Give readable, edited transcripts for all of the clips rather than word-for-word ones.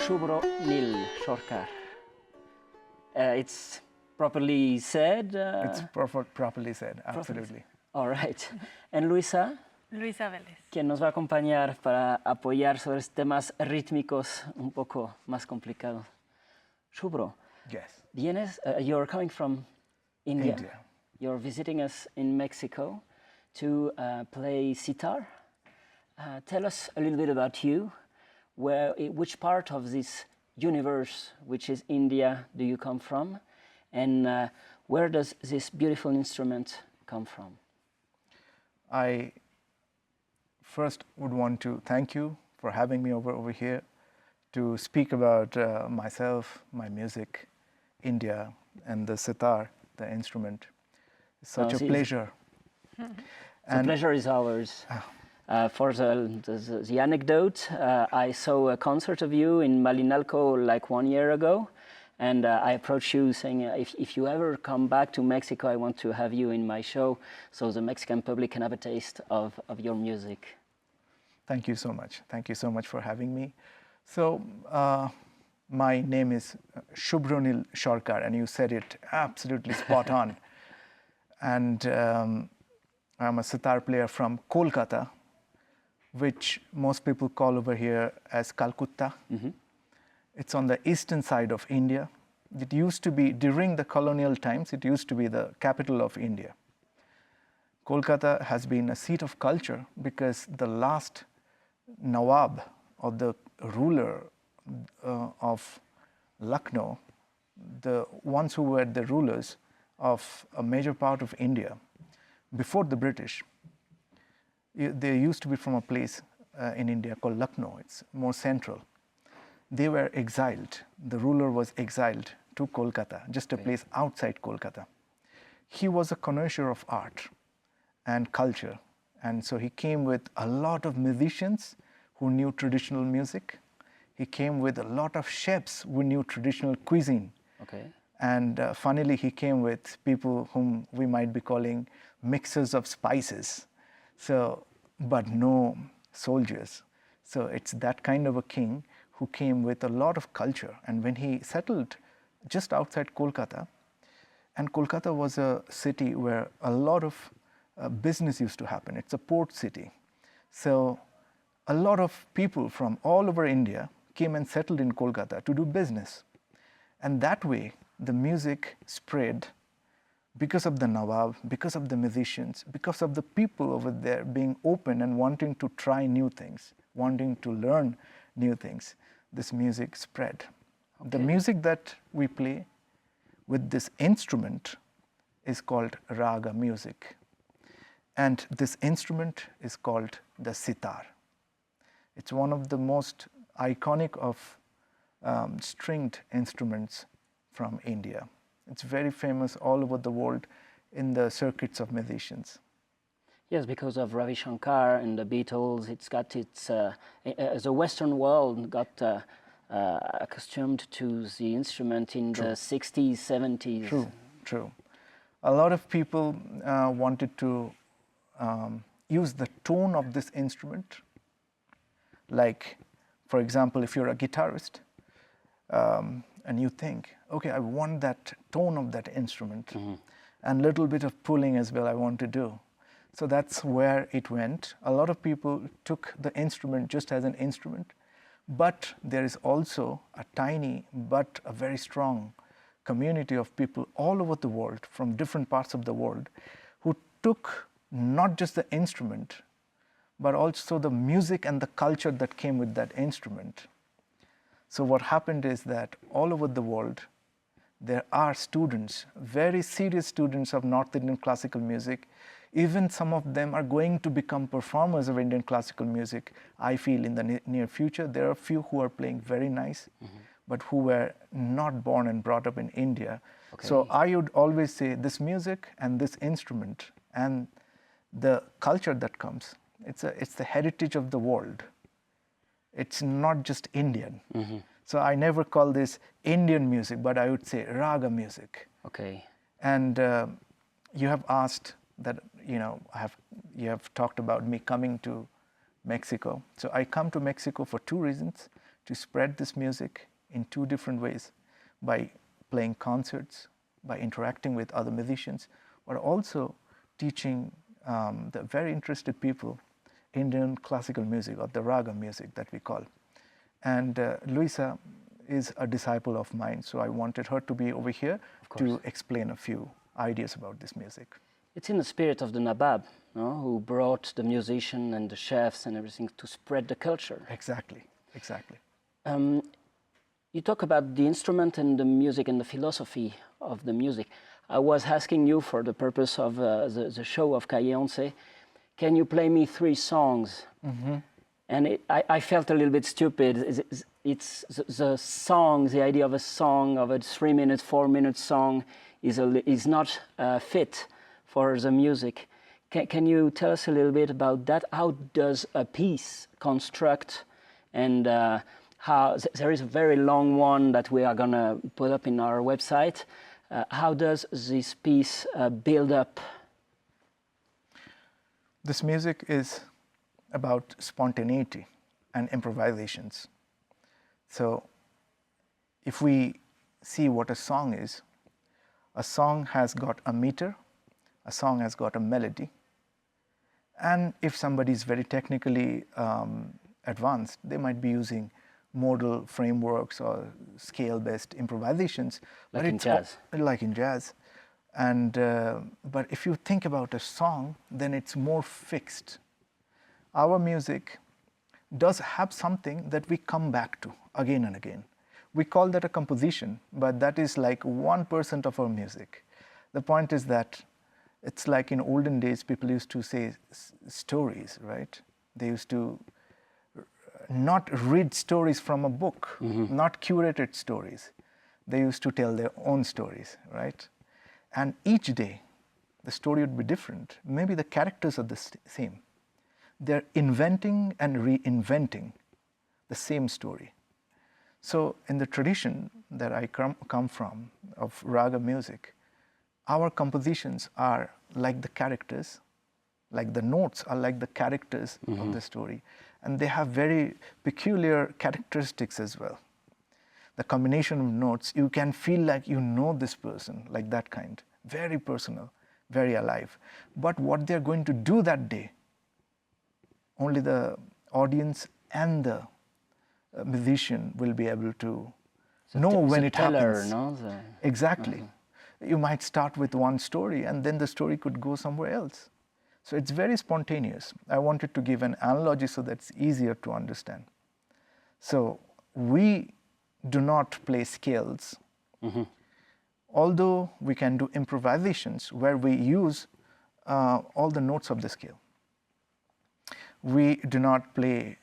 Subhranil Sarkar. It's properly said? It's properly said, absolutely. All right. And Luisa, Luisa Vélez. quien nos va a acompañar para apoyar sobre temas rítmicos un poco más complicados. Subhro, Yes. you're coming from India. India. You're visiting us in Mexico to play sitar. Tell us a little bit about you. Which part of this universe, which is India, do you come from? And where does this beautiful instrument come from? I first would want to thank you for having me over here to speak about myself, my music, India, and the sitar, the instrument. It's such a pleasure. The pleasure is ours. For the anecdote, I saw a concert of you in Malinalco like 1 year ago, and I approached you saying, if you ever come back to Mexico, I want to have you in my show so the Mexican public can have a taste of your music. Thank you so much. Thank you so much for having me. So, my name is Subhranil Sarkar, and you said it absolutely spot on. And I'm a sitar player from Kolkata, which most people call over here as Calcuta. Mm-hmm. It's on the eastern side of India. It used to be, during the colonial times, it used to be the capital of India. Kolkata has been a seat of culture because the last Nawab, or the ruler of Lucknow, the ones who were the rulers of a major part of India, before the British, they used to be from a place in India called Lucknow. It's more central. They were exiled. The ruler was exiled to Kolkata, just a place outside Kolkata. He was a connoisseur of art and culture. And so he came with a lot of musicians who knew traditional music. He came with a lot of chefs who knew traditional cuisine. Okay. And funnily, he came with people whom we might be calling mixers of spices. So, but no soldiers. So it's that kind of a king who came with a lot of culture. And when he settled just outside Kolkata, and Kolkata was a city where a lot of business used to happen. It's a port city. So a lot of people from all over India came and settled in Kolkata to do business. And that way, the music spread because of the Nawab, because of the musicians, because of the people over there being open and wanting to try new things, wanting to learn new things. This music spread. Okay. The music that we play with this instrument is called raga music. And this instrument is called the sitar. It's one of the most iconic of stringed instruments from India. It's very famous all over the world in the circuits of musicians. Yes, because of Ravi Shankar and the Beatles, it's got the Western world got accustomed to the instrument in the 60s, 70s. True. A lot of people wanted to use the tone of this instrument. Like, for example, if you're a guitarist, and you think, okay, I want that tone of that instrument, and a little bit of pulling as well I want to do. So that's where it went. A lot of people took the instrument just as an instrument, but there is also a tiny but a very strong community of people all over the world, from different parts of the world, who took not just the instrument, but also the music and the culture that came with that instrument. So what happened is that all over the world, there are students, very serious students of North Indian classical music. Even some of them are going to become performers of Indian classical music. I feel in the near future, there are a few who are playing very nice, but who were not born and brought up in India. Okay. So I would always say this music and this instrument and the culture that comes, it's the heritage of the world. It's not just Indian. So I never call this Indian music, but I would say raga music. Okay. And you have asked that, you have talked about me coming to Mexico. So I come to Mexico for two reasons: to spread this music in two different ways, by playing concerts, by interacting with other musicians, but also teaching the very interested people Indian classical music, or the raga music that we call. And Luisa is a disciple of mine, so I wanted her to be over here to explain a few ideas about this music. It's in the spirit of the Nawab, no? Who brought the musician and the chefs and everything to spread the culture. Exactly, exactly. You talk about the instrument and the music and the philosophy of the music. I was asking you, for the purpose of the show of Cahiers 11, can you play me 3 songs? Mm-hmm. And I felt a little bit stupid. It's the song, the idea of a song, of a 3-minute, 4-minute song is not fit for the music. Can you tell us a little bit about that? How does a piece construct, and how there is a very long one that we are going to put up in our website. How does this piece build up? This music is about spontaneity and improvisations. So if we see what a song is, a song has got a meter, a song has got a melody, and if somebody is very technically advanced, they might be using modal frameworks or scale-based improvisations. Like in jazz. Like in jazz. And, but if you think about a song, then it's more fixed. Our music does have something that we come back to again and again. We call that a composition, but that is like 1% of our music. The point is that it's like in olden days, people used to say stories, right? They used to not read stories from a book, not curated stories. They used to tell their own stories, right? And each day, the story would be different. Maybe the characters are the same. They're inventing and reinventing the same story. So in the tradition that I come from, of raga music, our compositions are like the characters, like the notes are like the characters of the story. And they have very peculiar characteristics as well. The combination of notes, you can feel like you know this person, like that kind. Very personal, very alive. But what they're going to do that day, only the audience and the musician will be able to know when it happens. No? Exactly. You might start with one story and then the story could go somewhere else. So it's very spontaneous. I wanted to give an analogy so that's easier to understand. So we do not play scales, although we can do improvisations where we use all the notes of the scale. We do not play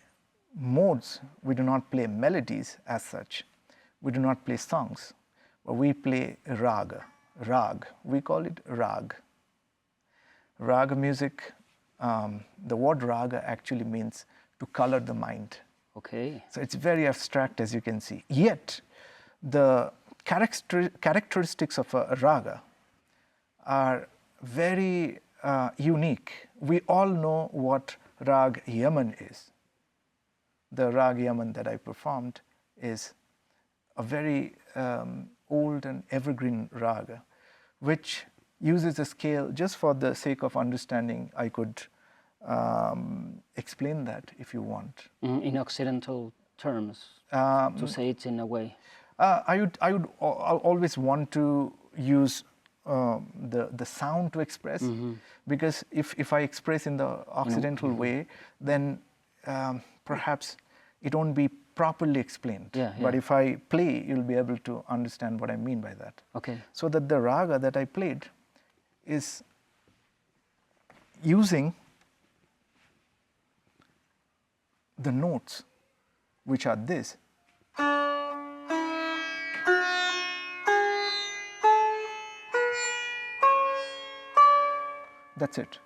modes, we do not play melodies as such. We do not play songs, but we play raga, rag. We call it rag. Raga music, the word raga actually means to color the mind. Okay. So it's very abstract, as you can see. Yet, the characteristics of a raga are very unique. We all know what rag Yaman is. The rag Yaman that I performed is a very old and evergreen raga, which uses a scale. Just for the sake of understanding, I could explain that if you want. In Occidental terms, to say it in a way. I would always want to use the sound to express, because if I express in the Occidental way, then perhaps it won't be properly explained. But if I play, you'll be able to understand what I mean by that. Okay. So that the raga that I played is using the notes, which are this. That's it.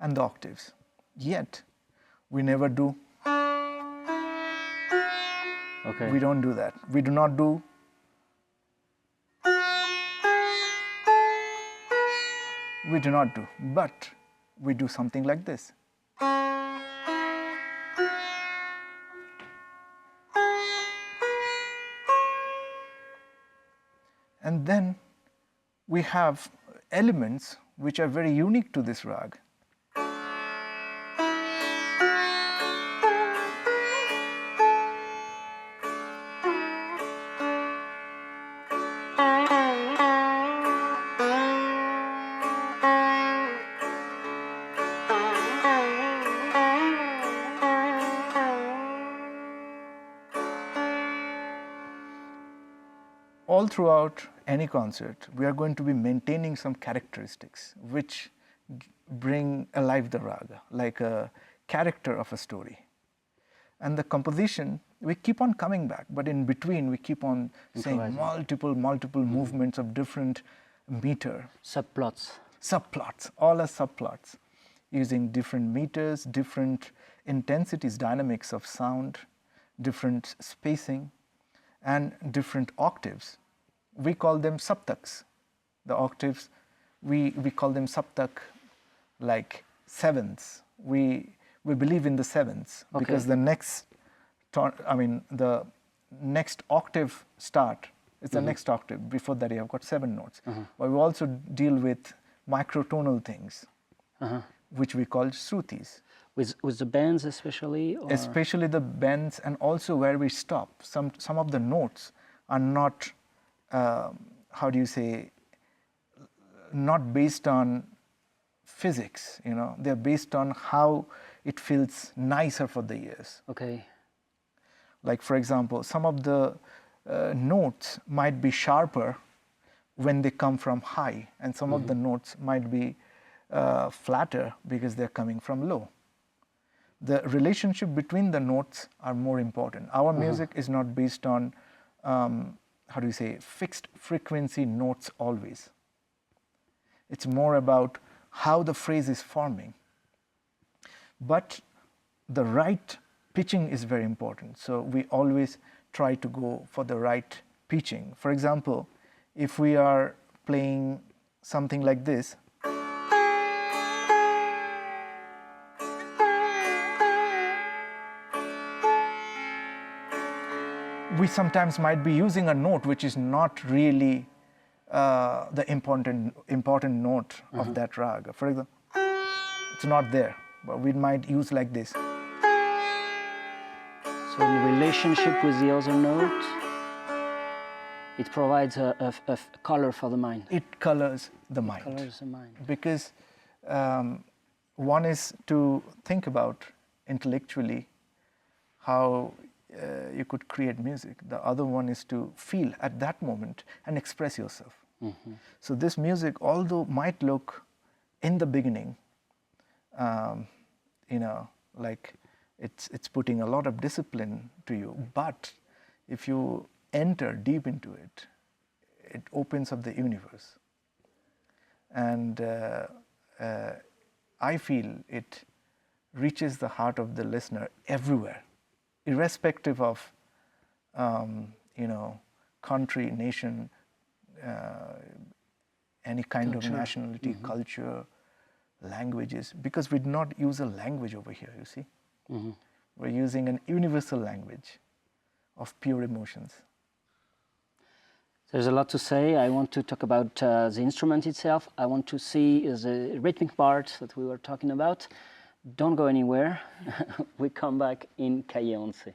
And the octaves. Yet, we never do. Okay. We don't do that. We do not do. We do not do. But we do something like this. And then we have elements which are very unique to this rag. All throughout any concert, we are going to be maintaining some characteristics which bring alive the raga, like a character of a story. And the composition, we keep on coming back, but in between we keep on saying multiple movements of different meter. Subplots, all are subplots, using different meters, different intensities, dynamics of sound, different spacing, and different octaves. We call them saptaks. The octaves, we call them saptak, like sevenths. We believe in the sevenths, because the next octave start is the next octave. Before that, you have got 7 notes. But we also deal with microtonal things, which we call shrutis. With the bends especially? Or? Especially the bends, and also where we stop. Some of the notes are not, not based on physics, they're based on how it feels nicer for the ears. Okay. Like, for example, some of the notes might be sharper when they come from high, and some of the notes might be flatter because they're coming from low. The relationship between the notes are more important. Our music is not based on, fixed frequency notes always. It's more about how the phrase is forming. But the right pitching is very important. So we always try to go for the right pitching. For example, if we are playing something like this, we sometimes might be using a note which is not really the important note of that raga. For example, it's not there, but we might use like this. So in relationship with the other note, it provides a color for the mind. It colors the mind. Colors the mind. Because one is to think about intellectually how you could create music. The other one is to feel at that moment and express yourself. So this music, although might look in the beginning, like it's putting a lot of discipline to you, but if you enter deep into it, it opens up the universe. And I feel it reaches the heart of the listener everywhere, irrespective of country, nation, any kind culture. of nationality, culture, languages, because we do not use a language over here, you see. We're using an universal language of pure emotions. There's a lot to say. I want to talk about the instrument itself. I want to see the rhythmic part that we were talking about. Don't go anywhere. We come back in Calle 11.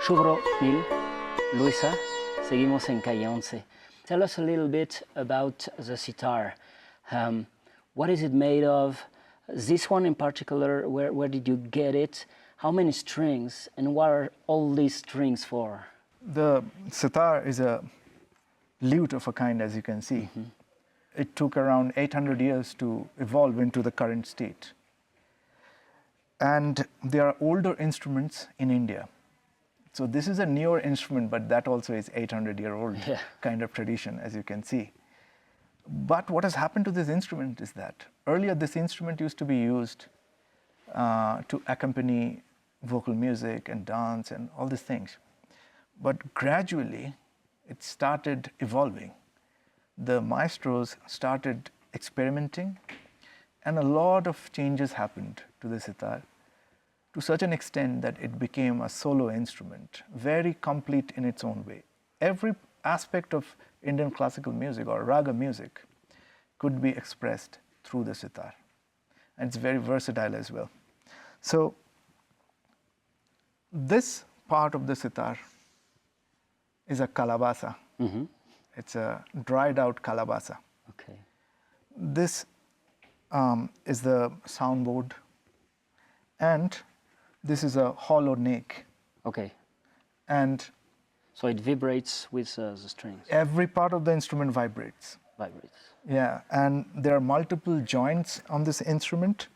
Subhranil, Luisa, seguimos en Calle 11. Tell us a little bit about the sitar. What is it made of? This one in particular, where did you get it? How many strings, and what are all these strings for? The sitar is a lute of a kind, as you can see. It took around 800 years to evolve into the current state. And there are older instruments in India. So this is a newer instrument, but that also is 800-year-old kind of tradition, as you can see. But what has happened to this instrument is that earlier this instrument used to be used to accompany vocal music and dance and all these things. But gradually it started evolving. The maestros started experimenting And a lot of changes happened to the sitar, to such an extent that it became a solo instrument, very complete in its own way. Every aspect of Indian classical music or raga music could be expressed through the sitar. And it's very versatile as well. So this part of the sitar is a kalabasa. Mm-hmm. It's a dried out kalabasa. Okay. This is the soundboard, and this is a hollow neck. Okay. And so it vibrates with the strings. Every part of the instrument vibrates. Vibrates. Yeah, and there are multiple joints on this instrument,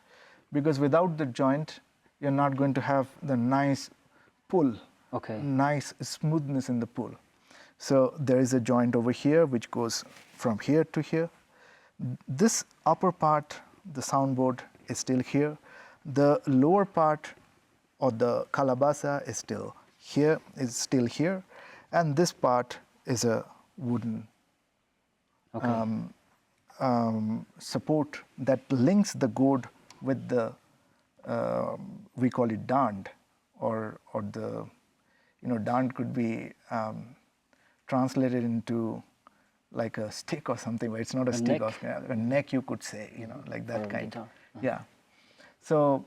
because without the joint, you're not going to have the nice pull, okay, nice smoothness in the pull. So there is a joint over here which goes from here to here. This upper part, the soundboard, is still here. The lower part of the kalabasa is still here, and this part is a wooden support that links the gourd with the we call it dand, or the dand could be translated into like a stick or something, but it's not a stick, neck. A neck, you could say, like that or kind. Guitar. Yeah. So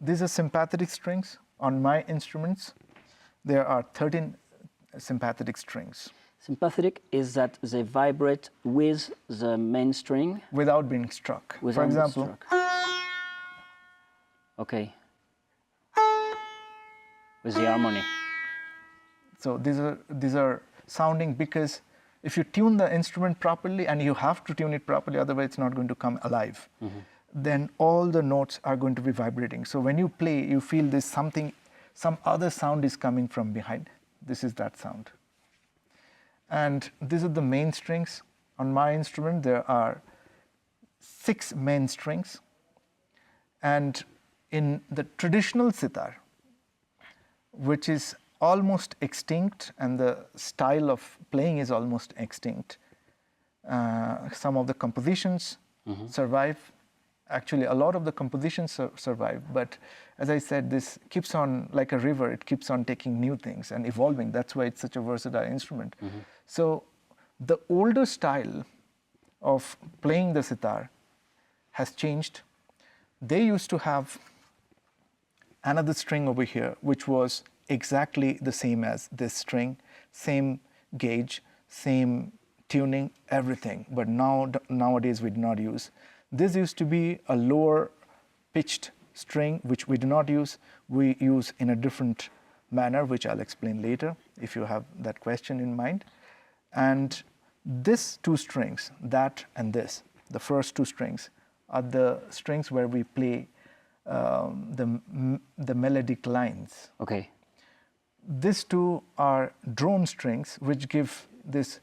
these are sympathetic strings. On my instruments, there are 13 sympathetic strings. Sympathetic is that they vibrate with the main string without being struck. without For example, being struck. Okay. With the harmony. So these are sounding, because if you tune the instrument properly, and you have to tune it properly, otherwise it's not going to come alive, then all the notes are going to be vibrating. So when you play, you feel this some other sound is coming from behind. This is that sound. And these are the main strings. On my instrument, there are 6 main strings. And in the traditional sitar, which is almost extinct, and the style of playing is almost extinct, some of the compositions survive. Actually, a lot of the compositions survive, but as I said, this keeps on, like a river, it keeps on taking new things and evolving. That's why it's such a versatile instrument. So the older style of playing the sitar has changed. They used to have another string over here, which was exactly the same as this string, same gauge, same tuning, everything. But nowadays we do not use. This used to be a lower pitched string, which we do not use. We use in a different manner, which I'll explain later if you have that question in mind. And these 2 strings, that and this, the first 2 strings, are the strings where we play the melodic lines. Okay. These 2 are drone strings, which give this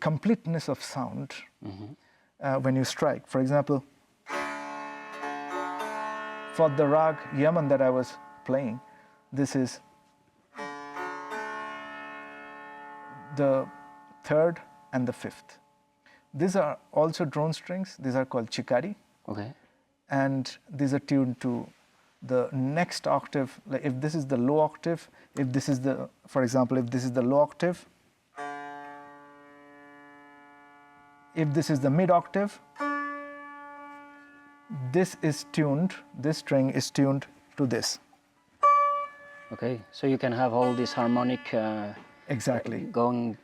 completeness of sound when you strike. For example, for the rag Yaman that I was playing, this is the 3rd and the 5th. These are also drone strings. These are called chikari. Okay. And these are tuned to the next octave. Like if this is the low octave, if this is the, for example, if this is the low octave, if this is the mid octave, this string is tuned to this. Okay, so you can have all this harmonic exactly going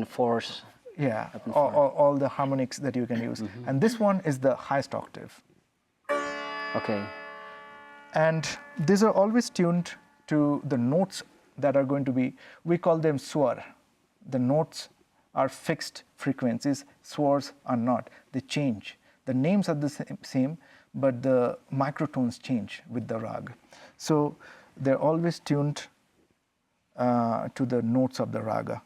force. Yeah, all the harmonics that you can use. And this one is the highest octave. Okay. And these are always tuned to the notes that are going to be, we call them swar. The notes are fixed frequencies, swars are not. They change. The names are the same, but the microtones change with the rag. So they're always tuned to the notes of the raga.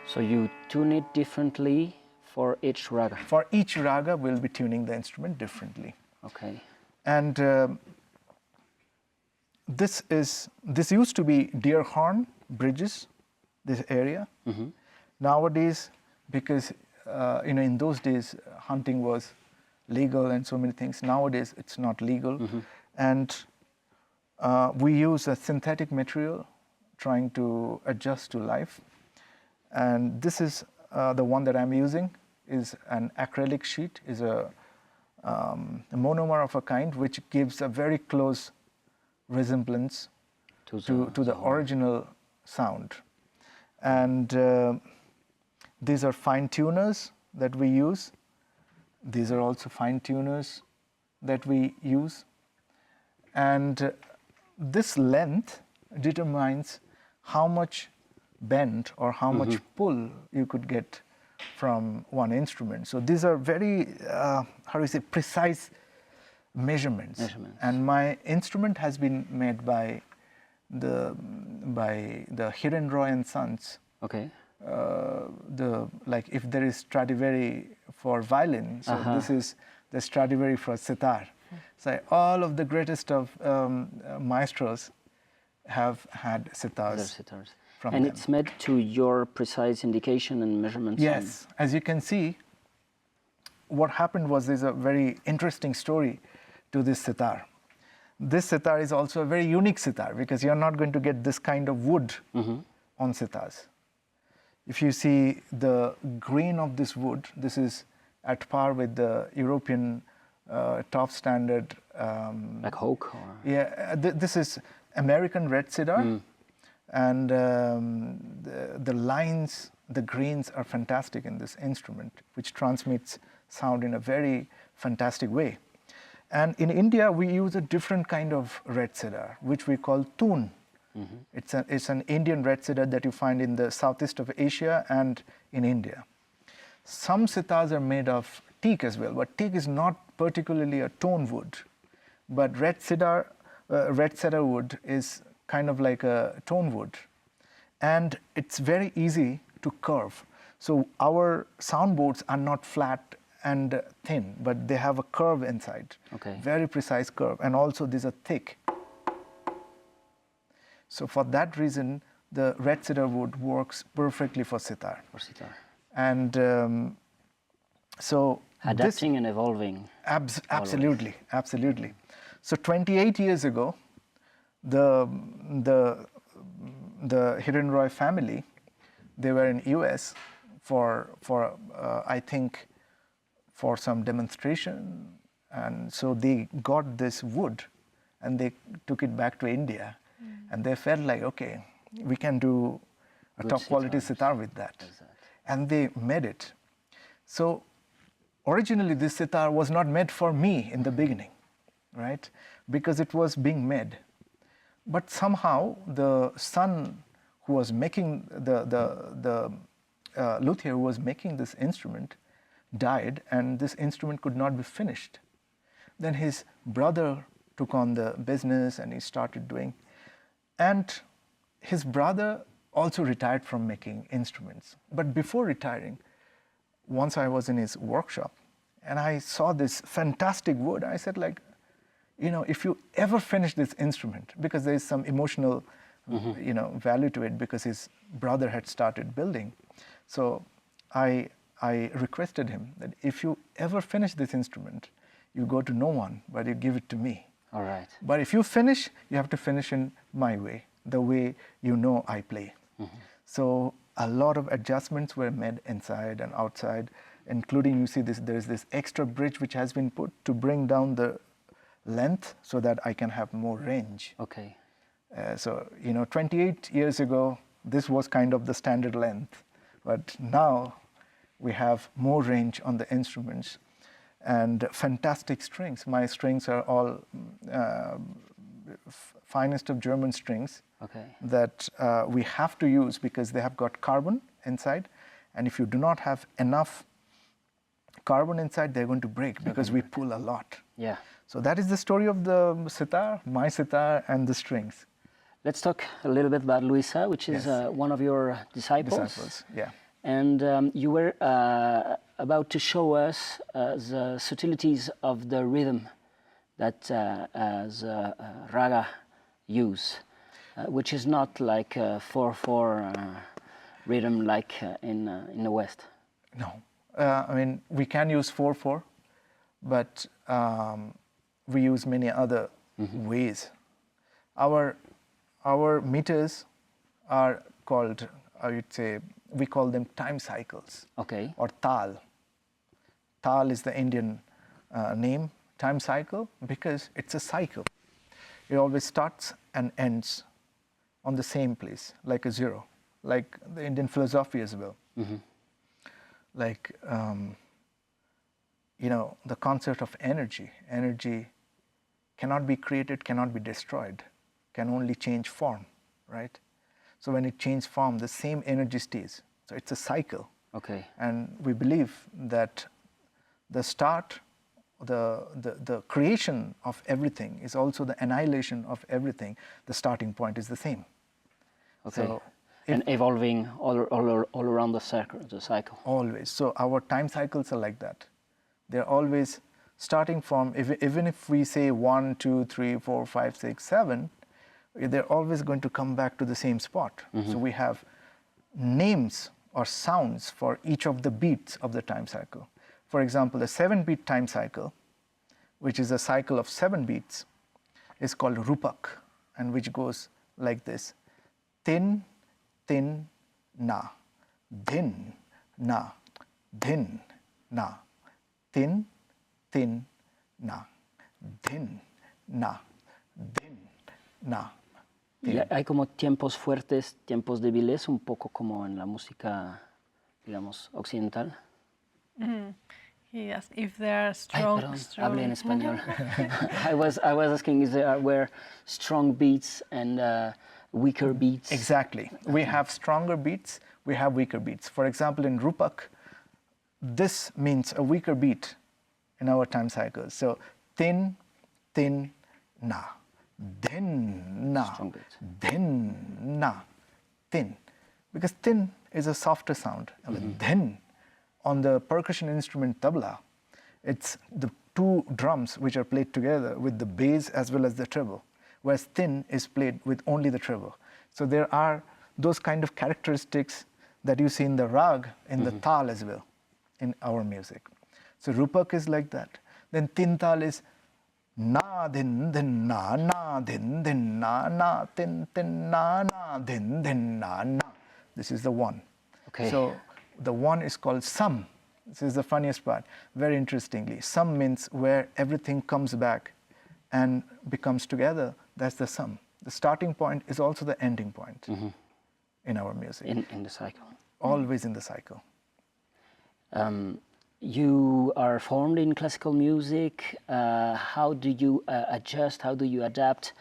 So you tune it differently for each raga? For each raga, we'll be tuning the instrument differently. Okay. And this used to be deer horn bridges, this area. Nowadays, because in those days hunting was legal and so many things. Nowadays it's not legal, and we use a synthetic material trying to adjust to life. And this is the one that I'm using is an acrylic sheet, is a monomer of a kind which gives a very close resemblance to the original sound. And these are fine tuners that we use. These are also fine tuners that we use. And this length determines how much bend or how much pull you could get from one instrument. So these are very, precise measurements. And my instrument has been made by the Hirenroy and Sons. Okay. If there is Stradivari for violin, so this is the Stradivari for sitar. So all of the greatest of maestros have had sitars. From and them. It's made to your precise indication and measurements. Yes, as you can see, what happened was there's a very interesting story to this sitar. This sitar is also a very unique sitar because you're not going to get this kind of wood on sitars. If you see the grain of this wood, this is at par with the European top standard. Like oak? Or? Yeah, this is American red cedar. And the lines, the grains are fantastic in this instrument, which transmits sound in a very fantastic way. And in India, we use a different kind of red cedar, which we call toon. It's an Indian red cedar that you find in the southeast of Asia and in India. Some sitars are made of teak as well, but teak is not particularly a tone wood. But red cedar wood is kind of like a tone wood, and it's very easy to curve. So our soundboards are not flat and thin, but they have a curve inside. Okay. Very precise curve, and also these are thick. So for that reason, the red cedar wood works perfectly for sitar. And so adapting and evolving. Absolutely. So 28 years ago, the Hirenroy family, they were in US for I think for some demonstration, and so they got this wood and they took it back to India, and they felt like, okay, we can do a top quality sitar with that, and they made it. So originally this sitar was not made for me in the beginning, right? Because it was being made. But somehow the son who was making the luthier who was making this instrument died, and this instrument could not be finished. Then his brother took on the business and he started doing. And his brother also retired from making instruments. But before retiring, once I was in his workshop and I saw this fantastic wood, I said, like, if you ever finish this instrument, because there is some emotional, value to it, because his brother had started building. So I requested him that if you ever finish this instrument, you go to no one, but you give it to me. All right. But if you finish, you have to finish in my way, the way I play. So a lot of adjustments were made inside and outside, including, you see this, there's this extra bridge which has been put to bring down the length so that I can have more range. Okay. So 28 years ago, this was kind of the standard length, but now we have more range on the instruments and fantastic strings. My strings are all finest of German strings that we have to use because they have got carbon inside, and if you do not have enough carbon inside, they're going to break because we pull a lot. Yeah. So that is the story of the sitar, my sitar, and the strings. Let's talk a little bit about Luisa, which is one of your disciples. Yeah. And you were about to show us the subtleties of the rhythm that the raga use, which is not like a 4/4 rhythm like in the West. No. I mean, we can use 4/4, but we use many other ways. Our meters are called, I would say, we call them time cycles. Okay. Or tal. Tal is the Indian name, time cycle, because it's a cycle. It always starts and ends on the same place, like a zero, like the Indian philosophy as well. Like, the concept of energy. Energy cannot be created, cannot be destroyed, can only change form, right? So when it changes form, the same energy stays. So it's a cycle. Okay. And we believe that the start, the creation of everything is also the annihilation of everything. The starting point is the same. Okay. So and evolving all around the cycle. Always. So our time cycles are like that. They're always starting from, even if we say 1, 2, 3, 4, 5, 6, 7, they're always going to come back to the same spot. So we have names or sounds for each of the beats of the time cycle. For example, the 7-beat time cycle, which is a cycle of 7 beats, is called rupak, and which goes like this: tin, tin, na, din, na, din, na, tin, tin, na, din, na, din, na. Y hay como tiempos fuertes, tiempos débiles, un poco como en la música, digamos, occidental. He asked if there are strong. Hablé en español. I was asking if there were strong beats and weaker beats. Exactly. We have stronger beats, we have weaker beats. For example, in Rupak, this means a weaker beat in our time cycle. So, tin, tin, na, din, na, din, na, tin. Because tin is a softer sound. Din, on the percussion instrument tabla, it's the 2 drums which are played together with the bass as well as the treble, whereas tin is played with only the treble. So there are those kind of characteristics that you see in the rag, in the tal as well, in our music. So rupak is like that. Then tin tal is na din din na na din din na na tin tin na na din din na na. This is the 1. Okay. So the 1 is called sum. This is the funniest part. Very interestingly, sum means where everything comes back and becomes together. That's the sum. The starting point is also the ending point in our music. In the cycle. Always in the cycle. You are formed in classical music. How do you adjust? How do you adapt?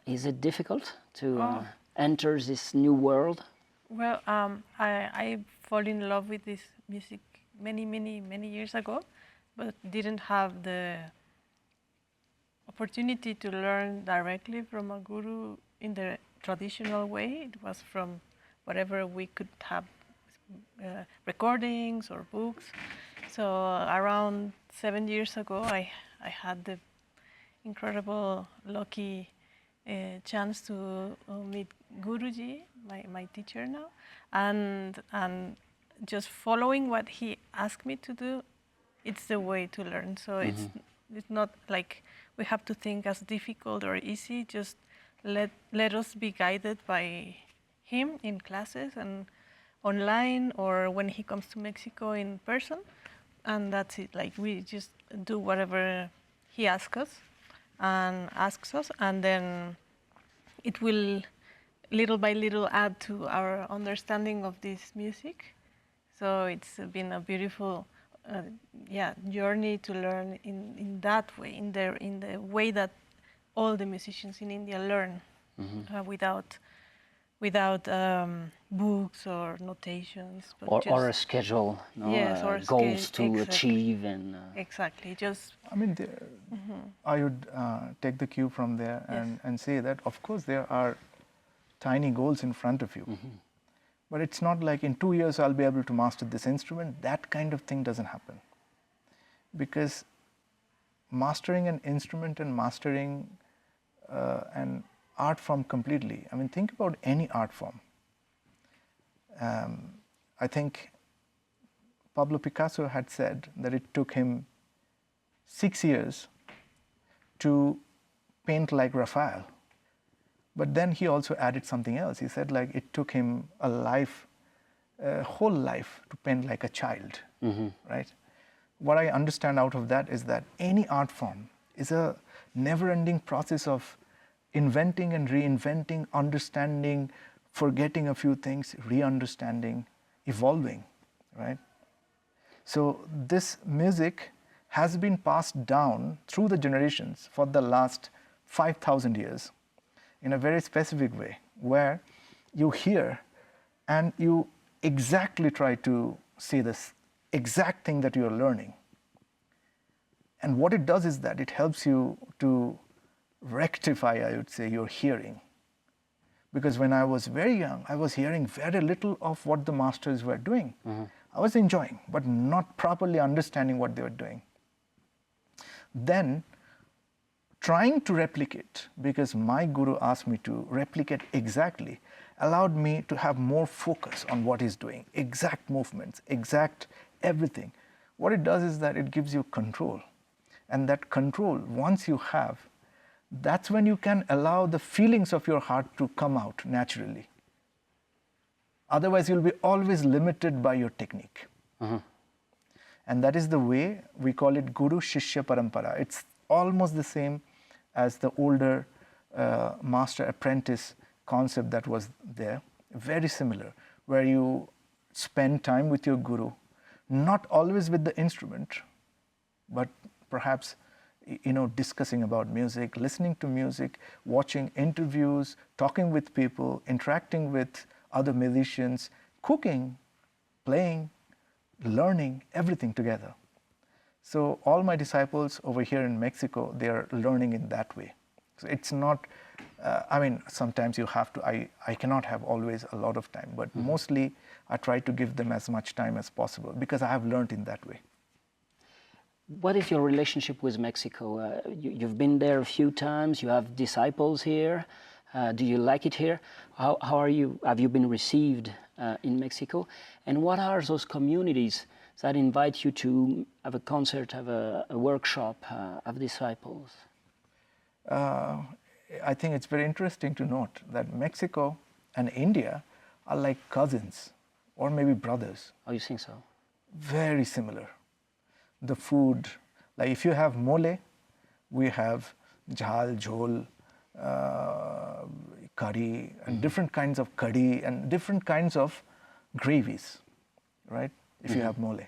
Is it difficult to enter this new world? Well, I fall in love with this music many years ago, but didn't have the opportunity to learn directly from a guru in the traditional way. It was from whatever we could have, recordings or books. So around 7 years ago, I had the incredible, lucky chance to meet Guruji, my teacher now, and just following what he asked me to do, it's the way to learn. So it's not like we have to think as difficult or easy. Just let us be guided by him in classes and online, or when he comes to Mexico in person, and that's it. Like, we just do whatever he asks us, and then it will little by little add to our understanding of this music. So it's been a beautiful journey to learn in that way, in the way that all the musicians in India learn, without books or notations, but or a schedule, no? Yes, or goals to exactly. achieve, and exactly. Just I mean, I would take the cue from there and say that, of course, there are tiny goals in front of you. But it's not like in 2 years I'll be able to master this instrument. That kind of thing doesn't happen. Because mastering an instrument and mastering an art form completely, I mean, think about any art form. I think Pablo Picasso had said that it took him 6 years to paint like Raphael. But then he also added something else. He said like it took him a whole life to paint like a child, right? What I understand out of that is that any art form is a never-ending process of inventing and reinventing, understanding, forgetting a few things, re-understanding, evolving, right? So this music has been passed down through the generations for the last 5,000 years in a very specific way, where you hear and you exactly try to say this exact thing that you're learning. And what it does is that it helps you to rectify, I would say, your hearing. Because when I was very young, I was hearing very little of what the masters were doing. I was enjoying, but not properly understanding what they were doing. Then, trying to replicate, because my guru asked me to replicate exactly, allowed me to have more focus on what he's doing, exact movements, exact everything. What it does is that it gives you control. And that control, once you have, that's when you can allow the feelings of your heart to come out naturally. Otherwise, you'll be always limited by your technique. And that is the way we call it Guru Shishya Parampara. It's almost the same as the older master apprentice concept that was there. Very similar, where you spend time with your guru, not always with the instrument, but perhaps discussing about music, listening to music, watching interviews, talking with people, interacting with other musicians, cooking, playing, learning, everything together. So all my disciples over here in Mexico, they are learning in that way. So it's not, sometimes you have to, I cannot have always a lot of time, but mostly I try to give them as much time as possible because I have learned in that way. What is your relationship with Mexico? You've been there a few times, you have disciples here. Do you like it here? How are you? Have you been received in Mexico? And what are those communities that invite you to have a concert, have a workshop, have disciples? I think it's very interesting to note that Mexico and India are like cousins or maybe brothers. Oh, you think so? Very similar. The food, like if you have mole, we have jhal, jhol, curry, and different kinds of curry and different kinds of gravies, right? If you have mole.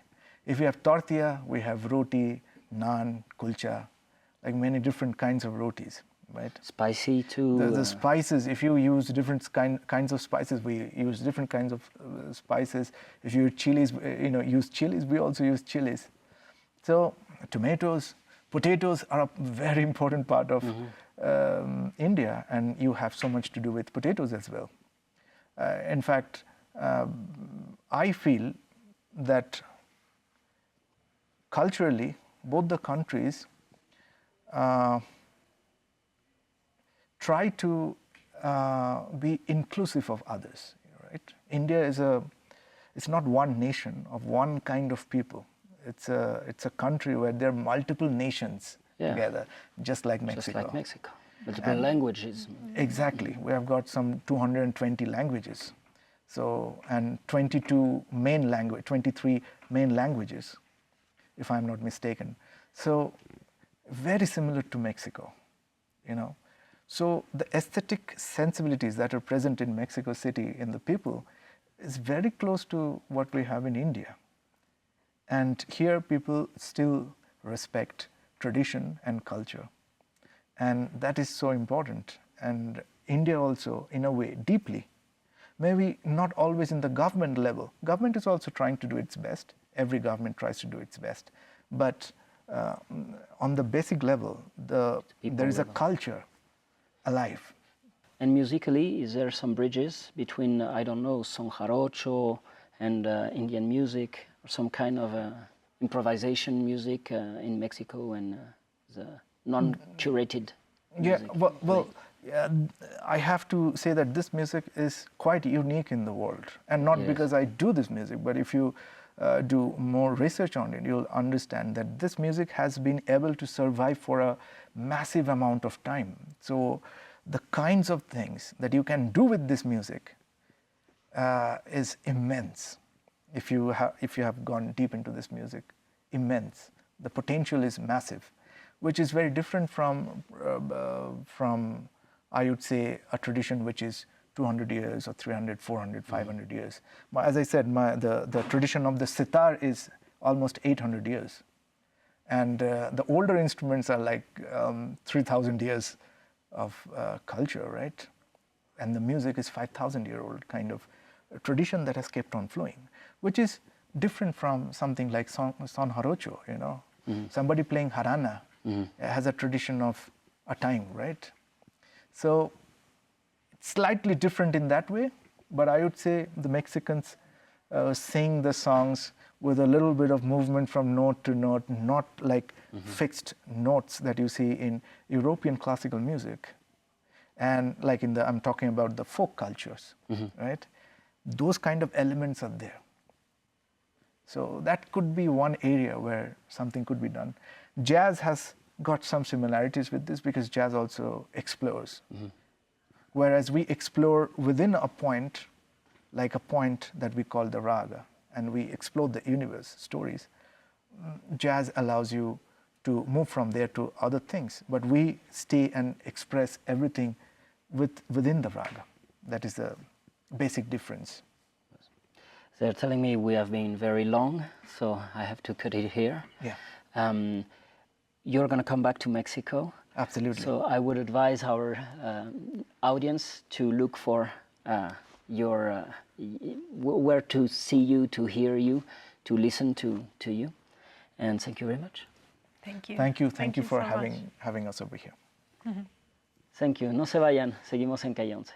If you have tortilla, we have roti, naan, kulcha, like many different kinds of rotis, right? Spicy too. The spices, if you use different kinds of spices, we use different kinds of spices. If you use chilies, we also use chilies. So tomatoes, potatoes are a very important part of India, and you have so much to do with potatoes as well. In fact, I feel that culturally, both the countries try to be inclusive of others, right? India it's not one nation of one kind of people. It's a country where there are multiple nations together, just like Mexico. Just like Mexico, multiple languages. Exactly, we have got some 220 languages, so and 23 main languages, if I'm not mistaken. So very similar to Mexico, So the aesthetic sensibilities that are present in Mexico City in the people is very close to what we have in India. And here people still respect tradition and culture. And that is so important. And India also, in a way, deeply, maybe not always in the government level. Government is also trying to do its best. Every government tries to do its best. But on the basic level, there is a culture alive. And musically, is there some bridges between, son jarocho and Indian music? Some kind of improvisation music in Mexico and the non-curated music? I have to say that this music is quite unique in the world, and not because I do this music, but if you do more research on it, you'll understand that this music has been able to survive for a massive amount of time. So the kinds of things that you can do with this music is immense. If you have gone deep into this music, immense. The potential is massive, which is very different from I would say a tradition which is 200 years or 300, 400, 500 years. As I said, the tradition of the sitar is almost 800 years. And the older instruments are like 3,000 years of culture, right? And the music is 5,000-year-old kind of tradition that has kept on flowing, which is different from something like son jarocho, you know. Somebody playing jarana has a tradition of a time, right? So it's slightly different in that way, but I would say the Mexicans sing the songs with a little bit of movement from note to note, not like fixed notes that you see in European classical music. And like I'm talking about the folk cultures, right? Those kind of elements are there. So that could be one area where something could be done. Jazz has got some similarities with this because jazz also explores. Whereas we explore within a point, like a point that we call the raga, and we explore the universe, stories. Jazz allows you to move from there to other things, but we stay and express everything within the raga. That is the basic difference. They're telling me we have been very long, so I have to cut it here. Yeah. You're going to come back to Mexico. Absolutely. So I would advise our audience to look for your where to see you, to hear you, to listen to you. And thank you very much. Thank you. Thank you for so much. having us over here. Thank you. No se vayan. Seguimos en Calle 11.